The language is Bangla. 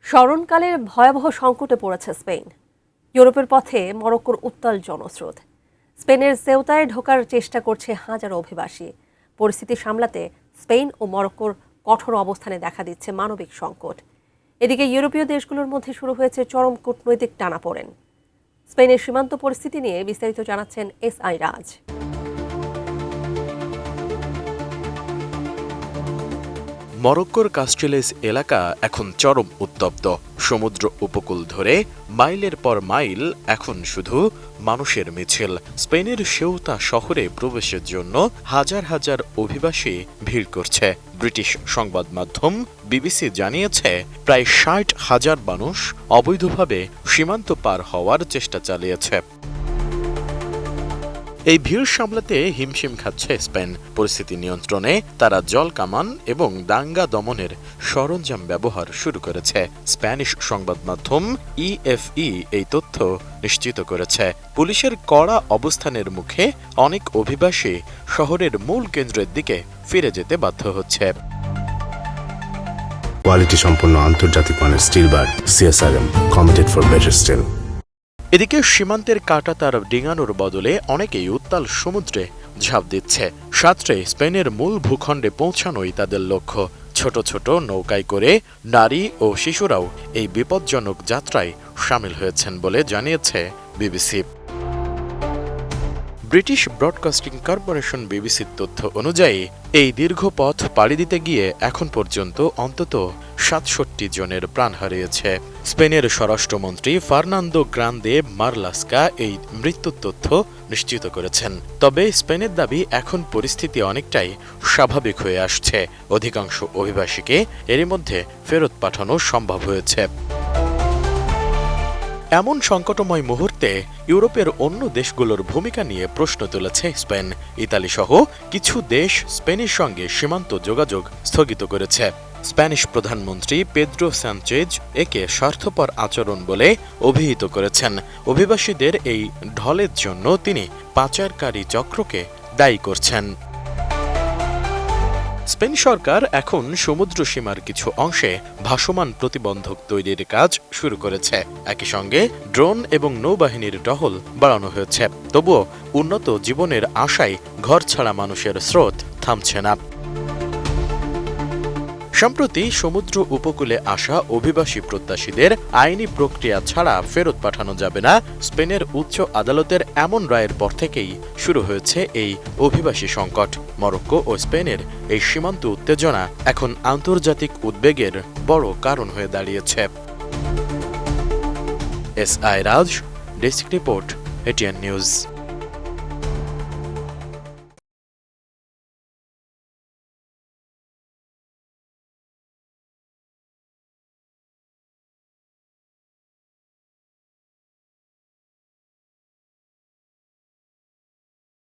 স্মরণকালের ভয়াবহ সংকটে পড়েছে স্পেন। ইউরোপের পথে মরক্কোর উত্তাল জনস্রোত। স্পেনের সেউতায় ঢোকার চেষ্টা করছে হাজারো অভিবাসী। পরিস্থিতি সামলাতে স্পেন ও মরক্কোর কঠোর অবস্থানে দেখা দিচ্ছে মানবিক সংকট। এদিকে ইউরোপীয় দেশগুলোর মধ্যে শুরু হয়েছে চরম কূটনৈতিক টানাপোড়েন। স্পেনের সীমান্ত পরিস্থিতি নিয়ে বিস্তারিত জানাচ্ছেন এস.আই. রাজ। মরক্কোর কাস্টিলেস এলাকা এখন চরম উত্তপ্ত। সমুদ্র উপকূল ধরে মাইলের পর মাইল এখন শুধু মানুষের মিছিল। স্পেনের সেউতা শহরে প্রবেশের জন্য হাজার হাজার অভিবাসী ভিড় করছে। ব্রিটিশ সংবাদ মাধ্যম বিবিসি জানিয়েছে প্রায় ৬০,০০০ মানুষ অবৈধভাবে সীমান্ত পার হওয়ার চেষ্টা চালিয়েছে। এই ভিড় সামলাতে হিমশিম খাচ্ছে স্পেন। পরিস্থিতি নিয়ন্ত্রণে তারা জল কামান এবং দাঙ্গা দমনের সরঞ্জাম ব্যবহার শুরু করেছে। স্প্যানিশ সংবাদ মাধ্যম ইএফই এই তথ্য নিশ্চিত করেছে। পুলিশের কড়া অবস্থানের মুখে অনেক অভিবাসী শহরের মূল কেন্দ্রের দিকে ফিরে যেতে বাধ্য হচ্ছে। কোয়ালিটি সম্পন্ন আন্তর্জাতিক মানের still bar CSRM, committed for better still. এদিকে সীমান্তের কাঁটাতার ডিঙানোর বদলে অনেকেই উত্তাল সমুদ্রে ঝাঁপ দিচ্ছে। সাঁতরে স্পেনের মূল ভূখণ্ডে পৌঁছানোই তাদের লক্ষ্য। ছোট ছোট নৌকায় করে নারী ও শিশুরাও এই বিপজ্জনক যাত্রায় সামিল হয়েছেন বলে জানিয়েছে বিবিসি। ব্রিটিশ ব্রডকাস্টিং কর্পোরেশন বিবিসির তথ্য অনুযায়ী এই দীর্ঘ পথ পাড়ি দিতে গিয়ে এখন পর্যন্ত অন্তত ৬৭ জনের প্রাণ হারিয়েছে। স্পেনের স্বরাষ্ট্রমন্ত্রী ফার্নান্দো গ্রান্দে মারলাস্কা এই মৃত্যুর তথ্য নিশ্চিত করেছেন। তবে স্পেনের দাবি এখন পরিস্থিতি অনেকটাই স্বাভাবিক হয়ে আসছে। অধিকাংশ অভিবাসীকে এরই মধ্যে ফেরত পাঠানো সম্ভব হয়েছে। এমন সংকটময় মুহূর্তে ইউরোপের অন্য দেশগুলোর ভূমিকা নিয়ে প্রশ্ন তুলেছে স্পেন। ইতালি সহ কিছু দেশ স্পেনের সঙ্গে সীমান্ত যোগাযোগ স্থগিত করেছে। স্প্যানিশ প্রধানমন্ত্রী পেদ্রো সানচেজ একে স্বার্থপর আচরণ বলে অভিহিত করেছেন। অভিবাসীদের এই ঢলের জন্য তিনি পাচারকারী চক্রকে দায়ী করছেন। স্পেন সরকার এখন সমুদ্র সীমার কিছু অংশে ভাসমান প্রতিবন্ধক তৈরির কাজ শুরু করেছে। একই সঙ্গে ড্রোন এবং নৌবাহিনীর টহল বাড়ানো হয়েছে। তবুও উন্নত জীবনের আশায় ঘরছাড়া মানুষের স্রোত থামছে না। সম্প্রতি সমুদ্র উপকূলে আসা অভিবাসী প্রত্যাশীদের আইনি প্রক্রিয়া ছাড়া ফেরত পাঠানো যাবে না, স্পেনের উচ্চ আদালতের এমন রায়ের পর থেকেই শুরু হয়েছে এই অভিবাসী সংকট। মরক্কো ও স্পেনের এই সীমান্ত উত্তেজনা এখন আন্তর্জাতিক উদ্বেগের বড় কারণ হয়ে দাঁড়িয়েছে। এস.আই. রাজ, ডেস্ক রিপোর্ট, এটিএন নিউজ।